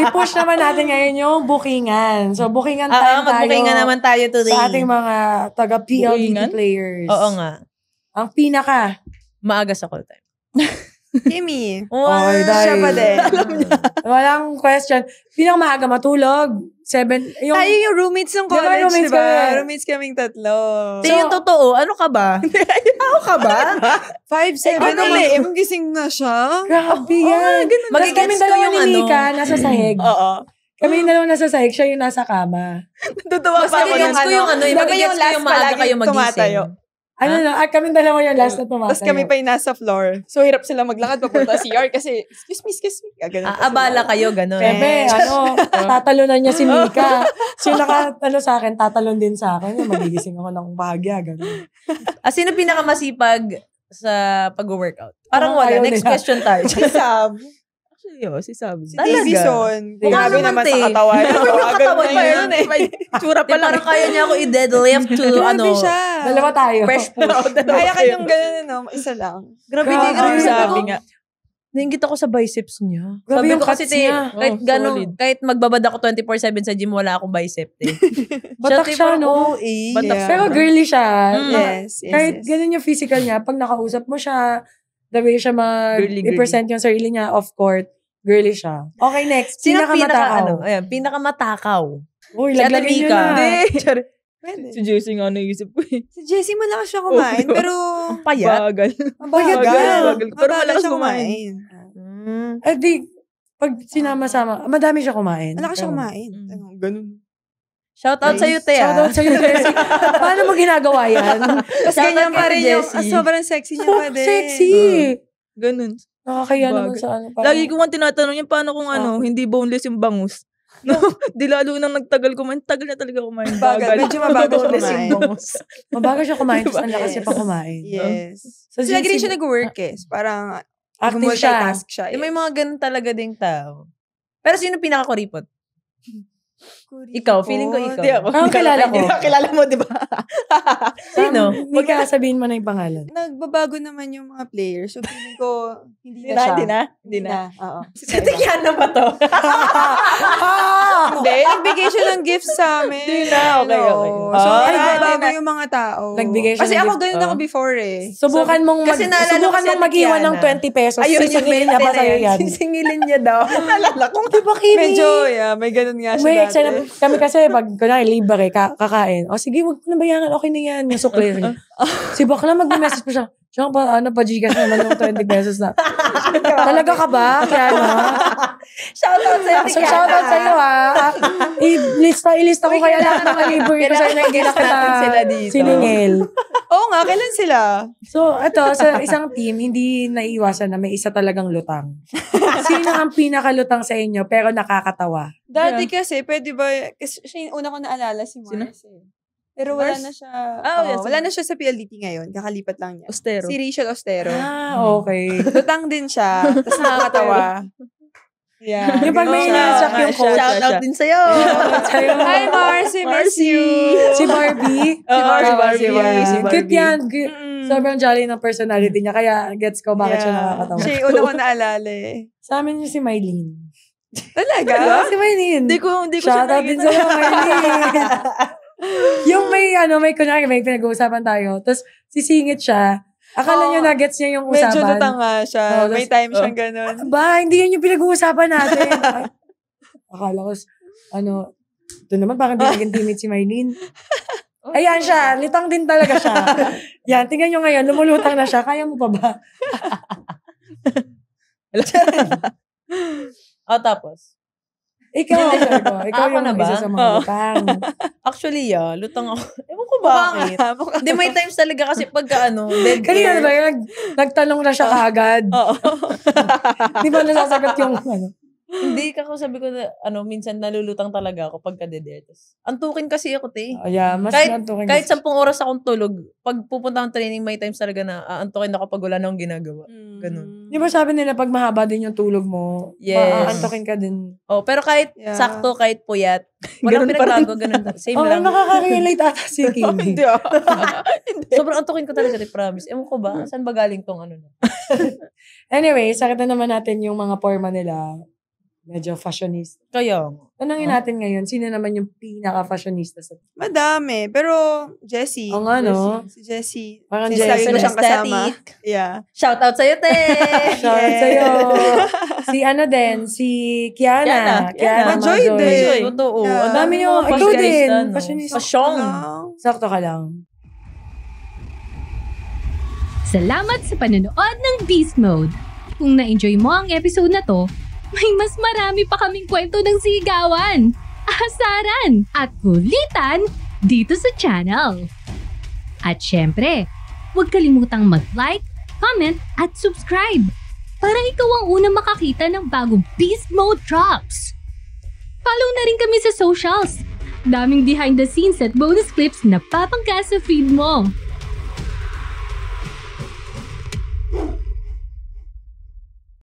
i-push naman natin ngayon yung bookingan. So, bookingan time tayo. Mag-bookingan naman tayo today. Sa ating mga taga-PLDT players. Oo nga. Ang pinaka. Maaga sa call time. Kimmy. Siya pa din. Walang question. Pinaka-maaga matulog. 7. Tayo yung roommates ng college, roommates diba? kami. Roommates kaming tatlo. Yung totoo, ano ka ba? Ako ka ba? 5, 7 a.m. gising na siya. Grabe yan. Magigets Kami ko dalawa yung ni Mika, nasa sahig. Oo. Kami yung dalawa nasa sahig, siya yung nasa kama. Totoo pa ako Magigets ko yung magigets ko yung maaga kayo magising. Kami dalawa yung last na tumatayo. Tapos kami pa yung nasa floor. So, hirap sila maglakad papunta CR kasi, excuse me. Abala kayo, gano'n. Pepe, tatalunan niya si Mika. Siya sa akin, tatalon din sa akin. Magigising ako ng bahagya, gano'n. Sino pinakamasipag sa pag-workout? Parang wala. Next question tayo. Si Sab. Si Sab. Si Davison. Grabe naman sa katawan. Katawan pa yun eh. Tsura pa lang. Parang kaya niya ako i-deadlift to siya. Dalawa tayo. Fresh push. Kaya kanyang gano'n, isa lang. Grabe, sabi nga. Nainggit ako sa biceps niya. Grabe Sabi yung ko kasi, cuts niya. kahit gano'n, kahit magbabad ako 24/7 sa gym, wala akong bicep eh. Batak siya, no? Batak Pero girly siya. Yes. Kahit ganun yung physical niya, pag nakausap mo siya, the way siya i-present yung sarili niya off court, girly siya. Okay, next. Sino Pinakamatakaw. pinakamatakaw? Uy, Si Ate laglagay niyo Mika. na. Si Jessie nga naisip ko eh. Si Jessie malakas siya kumain, pero... Ang payat. Bagal. Bagal. Pero malakas kumain. Pag sinama-sama, madami siya kumain. Malakas siya kumain. Ganun. Shout out sa'yo, Te. Shout out sa'yo, Jessie. Paano mo ginagawa yan? Tapos ganyan pa rin yung, sobrang sexy niya pa din. Sexy. Ganun. Nakakaya naman sa ano. Lagi ko man tinatanong yan, paano kung hindi boneless yung bangus? No, di lalo nang nagtagal kumain. Tagal na talaga kumain. Bagal. Medyo mabagal siya kumain. Mabagal siya kumain, tapos ang lakas siya pa kumain. Yes. So, lagi rin siya nag-work eh. Parang, active siya. Multitask siya. May mga ganun talaga ding tao. Pero sino pinaka-kuripot? Ikaw, feeling ko ikaw. Di ako. Kilala ko. Kilala mo, di ba? Sino? Mika, sabihin mo na yung pangalan. Nagbabago naman yung mga players. So, feeling ko, hindi na siya. Hindi na. Oo. Si Tikiana ba to? Hindi, nagbigay siya ng gifts sa amin. Hindi na, okay. So, nagbabago yung mga tao. Nagbigay siya Kasi ng ako gift. ganun ako before eh. Subukan mong mag-iwan ng 20 pesos. Ayun, Sisingilin niya ba sa'yo yan? Sisingilin niya daw. Nalala ko. Di ba, Kimi? Medyo, may ganun nga siya dati. Kami kasi, pag kunwari, libre, kakain. O sige, wag ko na bayaran. Okay na yan. Yung sukli. Si Bakla, mag-message pa siya. Siya pa-Gcash naman yung 20 pesos na. Talaga ka ba? Kaya Shoutout sa'yo, Tikiana. So, shoutout sa'yo ilista ko kaya lang ng libre ko sa'yo na hindi na sila kita dito. siningil. Oo nga, kailan sila? So, ito, sa isang team, hindi naiiwasan na may isa talagang lutang. Sino ang pinakalutang sa inyo pero nakakatawa? Dati kasi, pwede ba, kasi siya yung una ko naalala si Mars eh. Pero wala na siya, wala na siya sa PLDT ngayon, kakalipat lang niya. Ostero. Si Rachel Ostero. Okay. Lutang din siya, tapos nakakatawa. Yeah. Yung pag may inasak yung coach. Shoutout din sa'yo. Hi Mars, we miss you. Si Barbie. Si Barbie. Cute yan. Sobrang jolly ng personality niya. Kaya gets ko bakit siya nakakatawa. Siya yung una ko naalala eh. Sa amin yung si Mylene. Talaga? Si Mylene. Hindi ko siya shoutout din sa'yo, Mylene. Yung may kunwari, may pinag-uusapan tayo. Tapos, sisingit siya. Akala niyo na-gets niya yung usapan. Medyo lutang nga siya. May time siyang ganun. Ba, hindi yan yung pinag-uusapan natin. Akala ko, ito naman, bakit di naging teammate si Mylene? Ayan siya, litang din talaga siya. Yan, tingnan nyo ngayon, lumulutang na siya. Kaya mo pa ba? Tapos? Ikaw Ako yung na ba? isa sa mga lutang. Actually, lutang ako. Ewan ko bakit. Hindi, may times talaga kasi pagka dead Kanina air. ba yung nagtanong na siya kaagad? Oo. Di ba nasasagot yung Hindi, kako sabi ko na, minsan nalulutang talaga ako pagka dead air. Antukin kasi ako, te. Mas nantukin. Kahit 10 oras akong tulog, pag pupunta akong training, may times talaga na aantukin ako pag wala na akong ginagawa. Ganun. Di ba sabi nila, pag mahaba din yung tulog mo, aantukin ka din. Pero kahit sakto, kahit puyat, walang pinagbago, ganun. Same lang. Nakaka-relate ata si Kimi. Hindi Sobrang antukin ko talaga, te, promise. Ewan ko ba, saan ba galing tong na? Anyway, sakita naman natin yung mga forma nila. medyo fashionista. Kaya. Tanungin natin ngayon, sino naman yung pinaka-fashionista sa Madami. Pero, Jessie. Oo nga, no? Si Jessie. Parang Since lagi ko Jessie. siyang kasama. Yeah. Shout out sa'yo, te! Shout out sa'yo. Si ano din, si Kiana. Majoy din. Totoo. Yeah. Ang dami yung, ikaw Fashionista, din. no? Fashionista. Fashion. Sakto ka lang. Salamat sa panonood ng Beast Mode. Kung na-enjoy mo ang episode na to, may mas marami pa kaming kwento ng sigawan, asaran, at kulitan dito sa channel. At syempre, huwag kalimutang mag-like, comment, at subscribe para ikaw ang unang makakita ng bagong Beast Mode drops. Follow na rin kami sa socials. Daming behind the scenes at bonus clips na papangka sa feed mo.